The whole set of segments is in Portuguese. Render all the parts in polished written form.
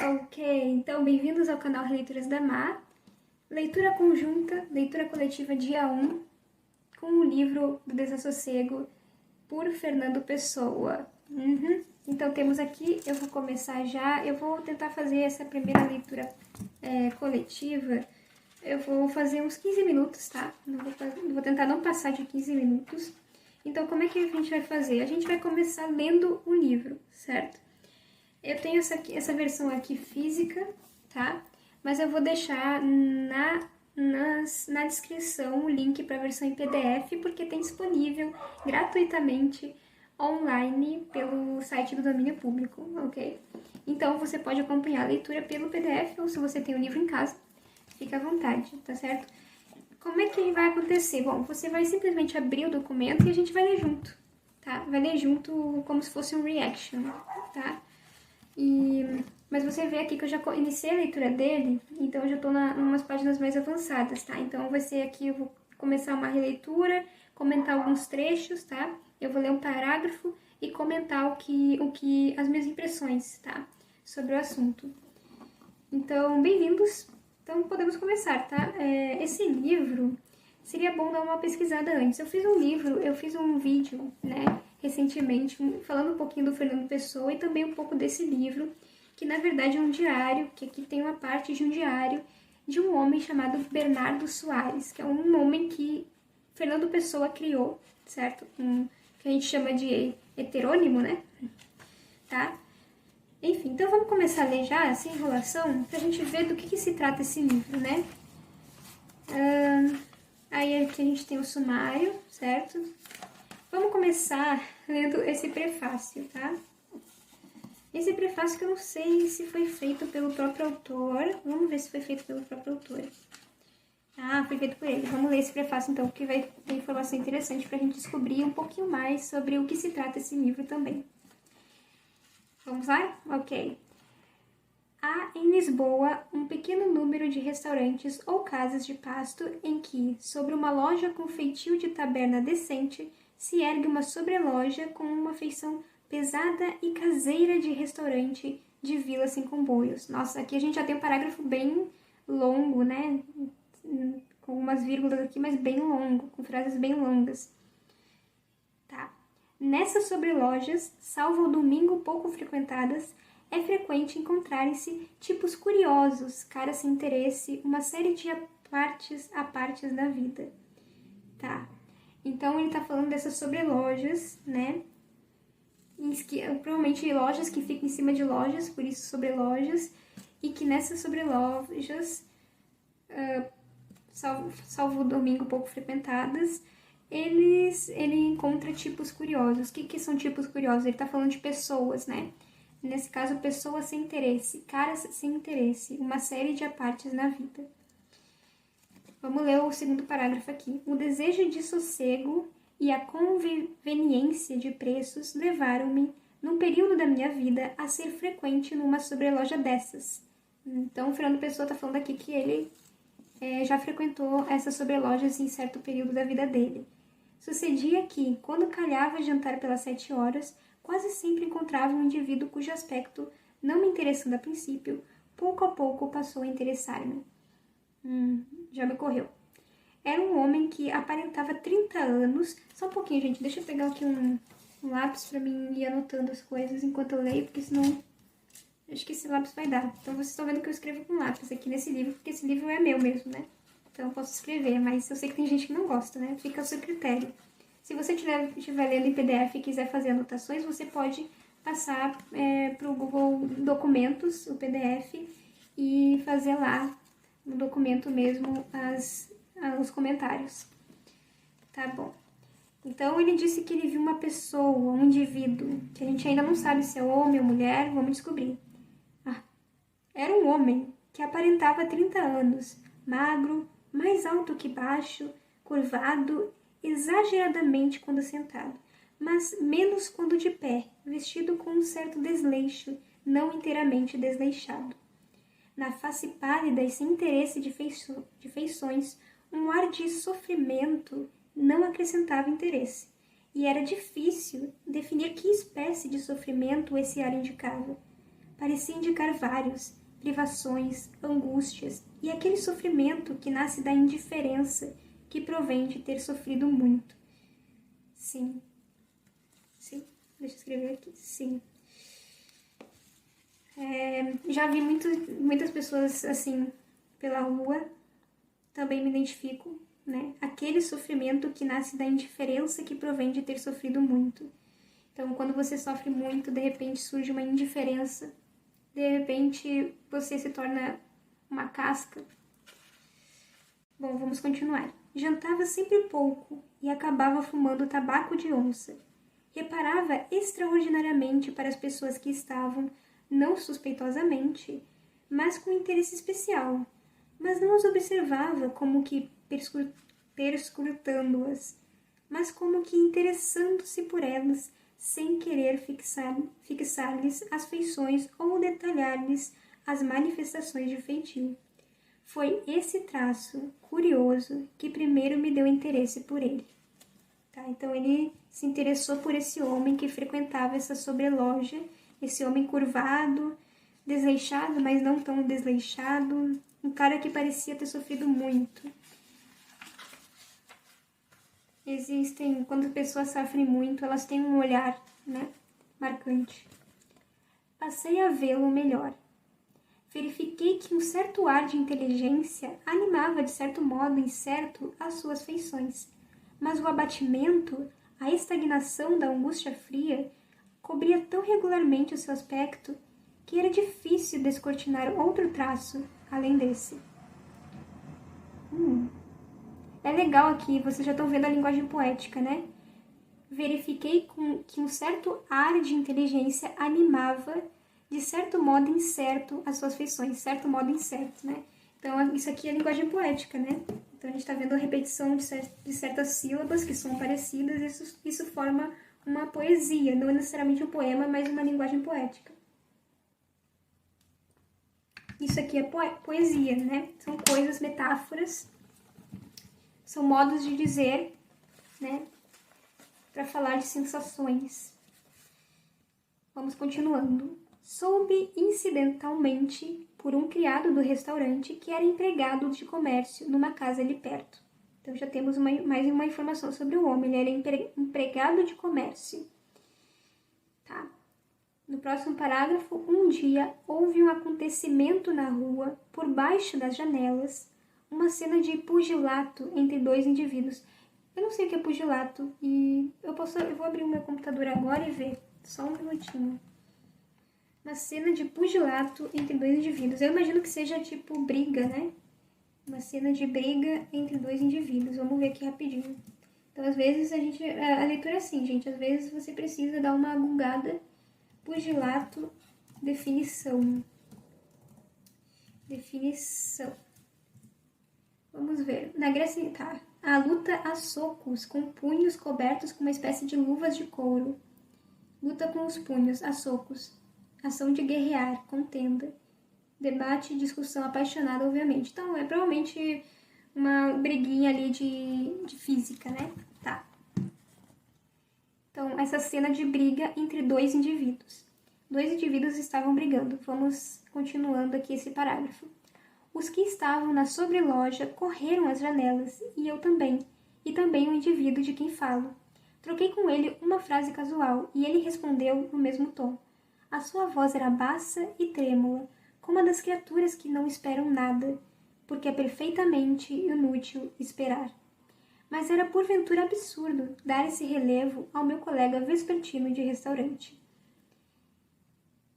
Ok, então bem-vindos ao canal Releituras da Má. Leitura conjunta, leitura coletiva dia 1, com o livro do Desassossego, por Fernando Pessoa. Então temos aqui, eu vou começar já, eu vou tentar fazer essa primeira leitura coletiva. Eu vou fazer uns 15 minutos, tá? Vou tentar não passar de 15 minutos. Então como é que a gente vai fazer? A gente vai começar lendo o livro, certo? Eu tenho essa versão aqui física, tá? Mas eu vou deixar na descrição o link para a versão em PDF, porque tem disponível gratuitamente online pelo site do domínio público, ok? Então você pode acompanhar a leitura pelo PDF ou se você tem o livro em casa, fica à vontade, tá certo? Como é que vai acontecer? Bom, você vai simplesmente abrir o documento e a gente vai ler junto, tá? Vai ler junto como se fosse um reaction, tá? Mas você vê aqui que eu já iniciei a leitura dele, então eu já estou em umas páginas mais avançadas, tá? Então vai ser aqui, eu vou começar uma releitura, comentar alguns trechos, tá? Eu vou ler um parágrafo e comentar as minhas impressões, tá? Sobre o assunto. Então, bem-vindos. Então podemos começar, tá? Esse livro, seria bom dar uma pesquisada antes. Eu fiz um vídeo, né? Recentemente, falando um pouquinho do Fernando Pessoa e também um pouco desse livro, que na verdade é um diário, que aqui tem uma parte de um diário de um homem chamado Bernardo Soares, que é um homem que Fernando Pessoa criou, certo? Que a gente chama de heterônimo, né? Tá? Enfim, então vamos começar a ler já, sem enrolação, pra gente ver do que se trata esse livro, né? Aí aqui a gente tem o sumário, certo? Vamos começar lendo esse prefácio, tá? Esse prefácio que eu não sei se foi feito pelo próprio autor. Vamos ver se foi feito pelo próprio autor. Ah, foi feito por ele. Vamos ler esse prefácio então, porque vai ter informação interessante pra gente descobrir um pouquinho mais sobre o que se trata esse livro também. Vamos lá? Ok. Há em Lisboa um pequeno número de restaurantes ou casas de pasto em que, sobre uma loja com feitio de taberna decente, se ergue uma sobreloja com uma feição pesada e caseira de restaurante de vila sem comboios. Nossa, aqui a gente já tem um parágrafo bem longo, né? Com umas vírgulas aqui, mas bem longo, com frases bem longas. Tá. Nessas sobrelojas, salvo ao domingo pouco frequentadas, é frequente encontrarem-se tipos curiosos, caras sem interesse, uma série de apartes da vida. Tá. Então ele tá falando dessas sobrelojas, né? Provavelmente lojas que ficam em cima de lojas, por isso sobrelojas, e que nessas sobrelojas, salvo o domingo pouco frequentadas, ele encontra tipos curiosos. O que são tipos curiosos? Ele tá falando de pessoas, né? Nesse caso, pessoas sem interesse, caras sem interesse, uma série de apartes na vida. Vamos ler o segundo parágrafo aqui. O desejo de sossego e a conveniência de preços levaram-me, num período da minha vida, a ser frequente numa sobreloja dessas. Então, o Fernando Pessoa está falando aqui que ele já frequentou essas sobrelojas em certo período da vida dele. Sucedia que, quando calhava jantar pelas 7 horas, quase sempre encontrava um indivíduo cujo aspecto, não me interessando a princípio, pouco a pouco passou a interessar-me. Já me ocorreu. Era um homem que aparentava 30 anos. Só um pouquinho, gente. Deixa eu pegar aqui um lápis pra mim ir anotando as coisas enquanto eu leio, porque senão acho que esse lápis vai dar. Então vocês estão vendo que eu escrevo com lápis aqui nesse livro, porque esse livro é meu mesmo, né? Então eu posso escrever, mas eu sei que tem gente que não gosta, né? Fica ao seu critério. Se você estiver lendo em PDF e quiser fazer anotações, você pode passar para o Google Documentos, o PDF, e fazer lá no documento mesmo os comentários. Tá bom. Então ele disse que ele viu uma pessoa, um indivíduo, que a gente ainda não sabe se é homem ou mulher, vamos descobrir. Era um homem que aparentava 30 anos, magro, mais alto que baixo, curvado, exageradamente quando sentado, mas menos quando de pé, vestido com um certo desleixo, não inteiramente desleixado. Na face pálida e sem interesse de feições, um ar de sofrimento não acrescentava interesse, e era difícil definir que espécie de sofrimento esse ar indicava. parecia indicar vários, privações, angústias e aquele sofrimento que nasce da indiferença que provém de ter sofrido muito. Sim. Deixa eu escrever aqui. Sim. Já vi muitas pessoas assim pela rua, também me identifico, né? Aquele sofrimento que nasce da indiferença que provém de ter sofrido muito. Então, quando você sofre muito, de repente surge uma indiferença, de repente você se torna uma casca. Bom, vamos continuar. Jantava sempre pouco e acabava fumando tabaco de onça. Reparava extraordinariamente para as pessoas que estavam, não suspeitosamente, mas com interesse especial, mas não as observava como que perscrutando-as, mas como que interessando-se por elas, sem querer fixar-lhes as feições ou detalhar-lhes as manifestações de feitio. Foi esse traço curioso que primeiro me deu interesse por ele. Tá? Então ele se interessou por esse homem que frequentava essa sobreloja, esse homem curvado, desleixado, mas não tão desleixado, um cara que parecia ter sofrido muito. Quando pessoas sofrem muito, elas têm um olhar, né, marcante. Passei a vê-lo melhor. Verifiquei que um certo ar de inteligência animava de certo modo incerto as suas feições, mas o abatimento, a estagnação da angústia fria, cobria tão regularmente o seu aspecto que era difícil descortinar outro traço além desse. É legal aqui, vocês já estão vendo a linguagem poética, né? Verifiquei que um certo ar de inteligência animava, de certo modo incerto, as suas feições. Certo modo incerto, né? Então, isso aqui é linguagem poética, né? Então, a gente está vendo a repetição de certas sílabas que são parecidas. Isso forma uma poesia, não necessariamente um poema, mas uma linguagem poética. Isso aqui é poesia, né? São coisas, metáforas, são modos de dizer, né? Para falar de sensações. Vamos continuando. Soube incidentalmente por um criado do restaurante que era empregado de comércio numa casa ali perto. Então já temos mais uma informação sobre o homem. Ele era empregado de comércio. Tá. No próximo parágrafo, um dia houve um acontecimento na rua, por baixo das janelas, uma cena de pugilato entre dois indivíduos. Eu não sei o que é pugilato e eu vou abrir o meu computador agora e ver. Só um minutinho. Uma cena de pugilato entre dois indivíduos. Eu imagino que seja tipo briga, né? Uma cena de briga entre dois indivíduos. Vamos ver aqui rapidinho. Então, às vezes, a leitura é assim, gente. Às vezes você precisa dar uma googada. Pugilato, definição. Vamos ver. Na Grécia, tá. A luta a socos, com punhos cobertos com uma espécie de luvas de couro. Luta com os punhos, a socos. Ação de guerrear, contenda. Debate e discussão apaixonada, obviamente. Então, é provavelmente uma briguinha ali de física, né? Tá. Então, essa cena de briga entre dois indivíduos. Dois indivíduos estavam brigando. Vamos continuando aqui esse parágrafo. Os que estavam na sobreloja correram às janelas, e eu também, e também o indivíduo de quem falo. Troquei com ele uma frase casual, e ele respondeu no mesmo tom. A sua voz era baixa e trêmula, como a das criaturas que não esperam nada, porque é perfeitamente inútil esperar. Mas era porventura absurdo dar esse relevo ao meu colega vespertino de restaurante.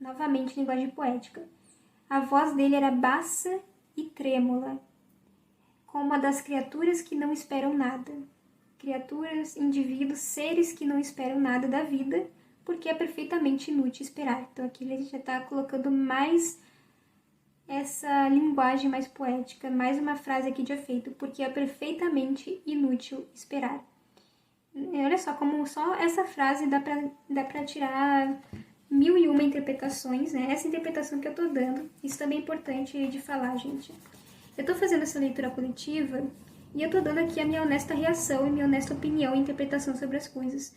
Novamente, linguagem poética. A voz dele era baixa e trêmula, como a das criaturas que não esperam nada. Criaturas, indivíduos, seres que não esperam nada da vida, porque é perfeitamente inútil esperar. Então aqui ele já está colocando mais essa linguagem mais poética, mais uma frase aqui de efeito, porque é perfeitamente inútil esperar. Olha só, como só essa frase dá pra tirar 1001 interpretações, né? Essa interpretação que eu tô dando, isso também é importante de falar, gente. Eu tô fazendo essa leitura coletiva e eu tô dando aqui a minha honesta reação e minha honesta opinião e interpretação sobre as coisas.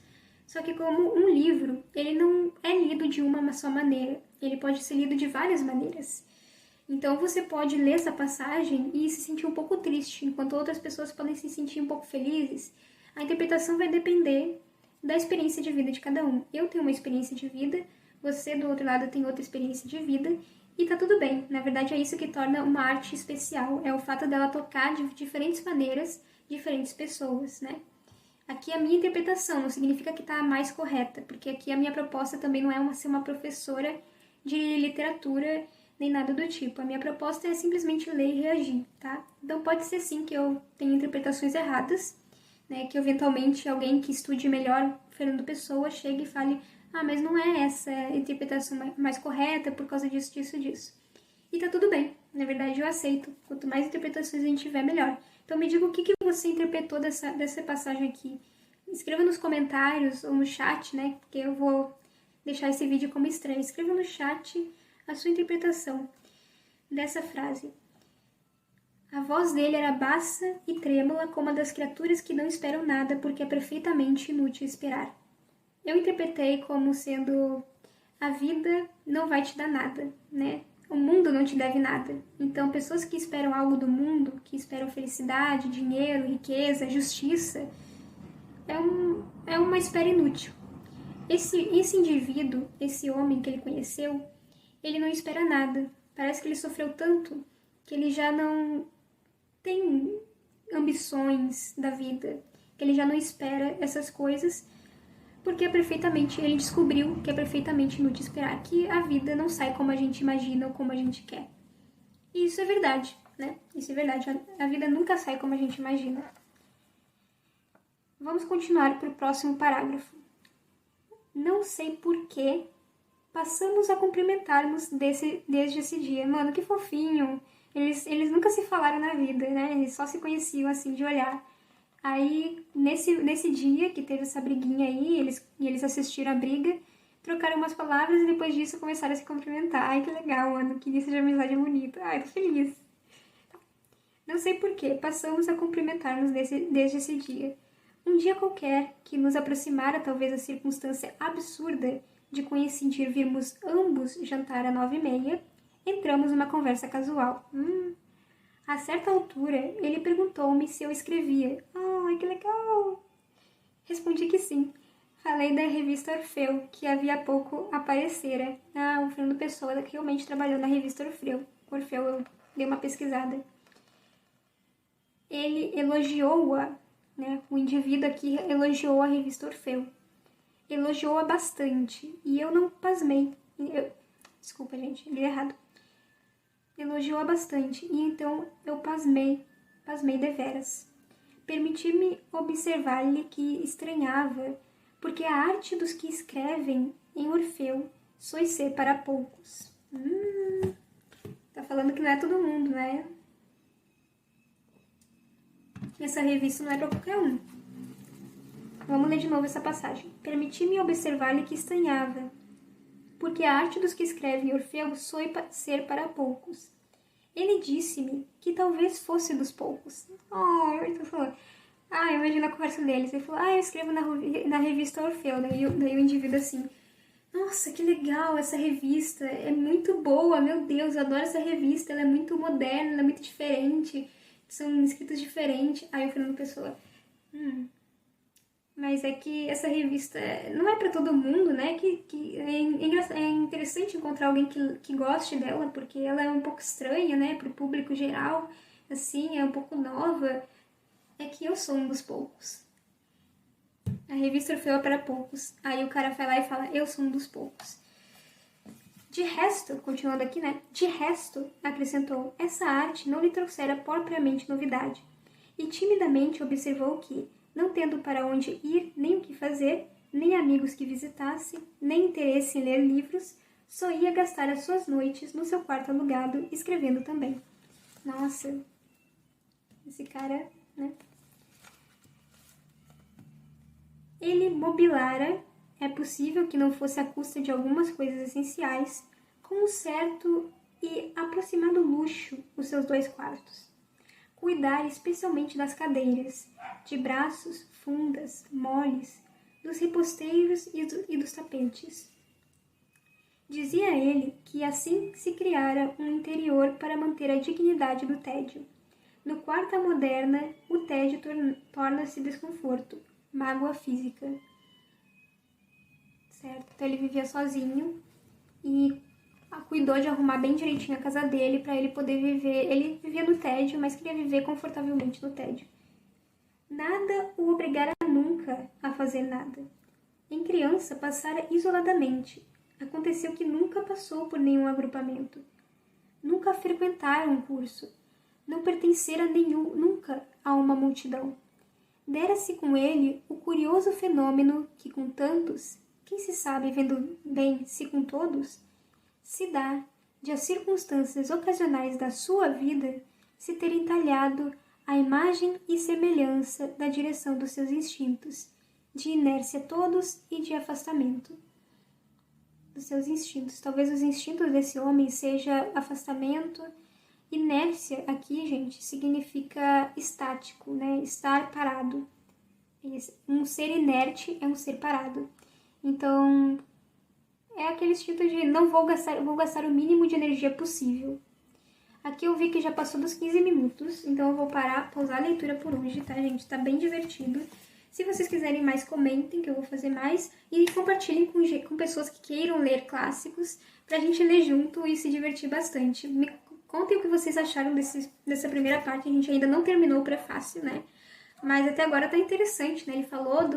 Só que como um livro, ele não é lido de uma só maneira. Ele pode ser lido de várias maneiras. Então você pode ler essa passagem e se sentir um pouco triste, enquanto outras pessoas podem se sentir um pouco felizes. A interpretação vai depender da experiência de vida de cada um. Eu tenho uma experiência de vida, você do outro lado tem outra experiência de vida, e tá tudo bem. Na verdade é isso que torna uma arte especial, é o fato dela tocar de diferentes maneiras, diferentes pessoas, né? Aqui a minha interpretação não significa que tá mais correta, porque aqui a minha proposta também não é ser uma professora de literatura nem nada do tipo. A minha proposta é simplesmente ler e reagir, tá? Então pode ser sim que eu tenha interpretações erradas, né? Que eventualmente alguém que estude melhor Fernando Pessoa chegue e fale: ah, mas não é essa a interpretação mais correta por causa disso, disso, disso. E tá tudo bem. Na verdade eu aceito. Quanto mais interpretações a gente tiver, melhor. Então me diga o que você interpretou dessa passagem aqui. Escreva nos comentários ou no chat, né? Porque eu vou deixar esse vídeo como estreia. Escreva no chat a sua interpretação dessa frase. A voz dele era baixa e trêmula como a das criaturas que não esperam nada porque é perfeitamente inútil esperar. Eu interpretei como sendo: a vida não vai te dar nada, né? O mundo não te deve nada. Então, pessoas que esperam algo do mundo, que esperam felicidade, dinheiro, riqueza, justiça, é uma espera inútil. Esse indivíduo, esse homem que ele conheceu, ele não espera nada. Parece que ele sofreu tanto que ele já não tem ambições da vida, que ele já não espera essas coisas, porque ele descobriu que é perfeitamente inútil esperar, que a vida não sai como a gente imagina ou como a gente quer. E isso é verdade, né? Isso é verdade. A vida nunca sai como a gente imagina. Vamos continuar para o próximo parágrafo. Não sei por que passamos a cumprimentar-nos desde esse dia. Mano, que fofinho. Eles nunca se falaram na vida, né? Eles só se conheciam assim de olhar. Aí, nesse dia que teve essa briguinha aí, eles assistiram a briga, trocaram umas palavras e depois disso começaram a se cumprimentar. Ai, que legal, mano. Que início de amizade bonita. Ai, tô feliz. Não sei por que passamos a cumprimentar-nos desde esse dia. Um dia qualquer que nos aproximara talvez a circunstância absurda de coincidir virmos ambos jantar às 9h30, entramos numa conversa casual. A certa altura, ele perguntou-me se eu escrevia. Ai, que legal! Respondi que sim. Falei da revista Orfeu, que havia pouco aparecera. O Fernando Pessoa realmente trabalhou na revista Orfeu. Eu dei uma pesquisada. Ele elogiou-a, né? O indivíduo aqui elogiou a revista Orfeu. Elogiou-a bastante. E eu não pasmei. Desculpa, gente, li errado. Elogiou-a bastante, e então eu pasmei deveras. Permiti-me observar-lhe que estranhava, porque a arte dos que escrevem em Orfeu sois ser para poucos. Tá falando que não é todo mundo, né? Essa revista não é para qualquer um. Vamos ler de novo essa passagem. Permiti-me observar-lhe que estranhava, porque a arte dos que escrevem Orfeu soe ser para poucos. Ele disse-me que talvez fosse dos poucos. Imagina a conversa deles. Ele falou, eu escrevo na revista Orfeu. Daí o indivíduo assim, nossa, que legal essa revista, é muito boa, meu Deus, eu adoro essa revista, ela é muito moderna, ela é muito diferente, são escritos diferentes. Aí o Fernando Pessoa, mas é que essa revista não é pra todo mundo, né? Que é interessante encontrar alguém que goste dela, porque ela é um pouco estranha, né? Pro público geral, assim, é um pouco nova. É que eu sou um dos poucos. A revista Orfeu é para poucos. Aí o cara vai lá e fala, eu sou um dos poucos. De resto, continuando aqui, né? De resto, acrescentou, essa arte não lhe trouxera propriamente novidade. E timidamente observou que, não tendo para onde ir, nem o que fazer, nem amigos que visitasse, nem interesse em ler livros, só ia gastar as suas noites no seu quarto alugado, escrevendo também. Nossa, esse cara, né? Ele mobilara, é possível que não fosse à custa de algumas coisas essenciais, com um certo e aproximado luxo os seus 2 quartos. Cuidar especialmente das cadeiras, de braços, fundas, moles, dos reposteiros e dos tapetes. Dizia ele que assim se criara um interior para manter a dignidade do tédio. No quarto moderna, o tédio torna-se desconforto, mágoa física. Certo? Então ele vivia sozinho e cuidou de arrumar bem direitinho a casa dele para ele poder viver. Ele vivia no tédio, mas queria viver confortavelmente no tédio. Nada o obrigara nunca a fazer nada. Em criança, passara isoladamente. Aconteceu que nunca passou por nenhum agrupamento. Nunca frequentara um curso. Não pertencera nunca a uma multidão. Dera-se com ele o curioso fenômeno que com tantos, quem se sabe vendo bem se com todos, se dá de as circunstâncias ocasionais da sua vida se ter entalhado a imagem e semelhança da direção dos seus instintos, de inércia todos e de afastamento. Dos seus instintos. Talvez os instintos desse homem seja afastamento. Inércia aqui, gente, significa estático, né? Estar parado. Um ser inerte é um ser parado. Então, é aquele instinto de não vou gastar o mínimo de energia possível. Aqui eu vi que já passou dos 15 minutos, então eu vou pausar a leitura por hoje, tá, gente? Tá bem divertido. Se vocês quiserem mais, comentem, que eu vou fazer mais. E compartilhem com pessoas que queiram ler clássicos, pra gente ler junto e se divertir bastante. Me contem o que vocês acharam dessa primeira parte. A gente ainda não terminou o prefácio, né? Mas até agora tá interessante, né? Ele falou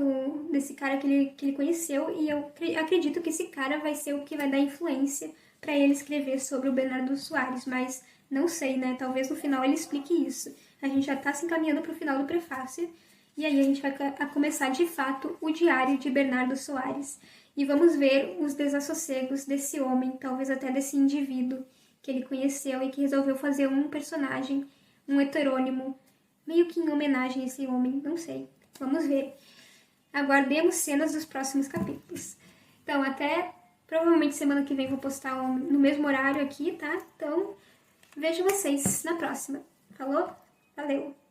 desse cara que ele conheceu e eu acredito que esse cara vai ser o que vai dar influência para ele escrever sobre o Bernardo Soares, mas não sei, né? Talvez no final ele explique isso. A gente já tá se encaminhando pro final do prefácio e aí a gente vai começar de fato o diário de Bernardo Soares e vamos ver os desassossegos desse homem, talvez até desse indivíduo que ele conheceu e que resolveu fazer um personagem, um heterônimo, meio que em homenagem a esse homem, não sei. Vamos ver. Aguardemos cenas dos próximos capítulos. Então, até provavelmente semana que vem vou postar no mesmo horário aqui, tá? Então, vejo vocês na próxima. Falou? Valeu!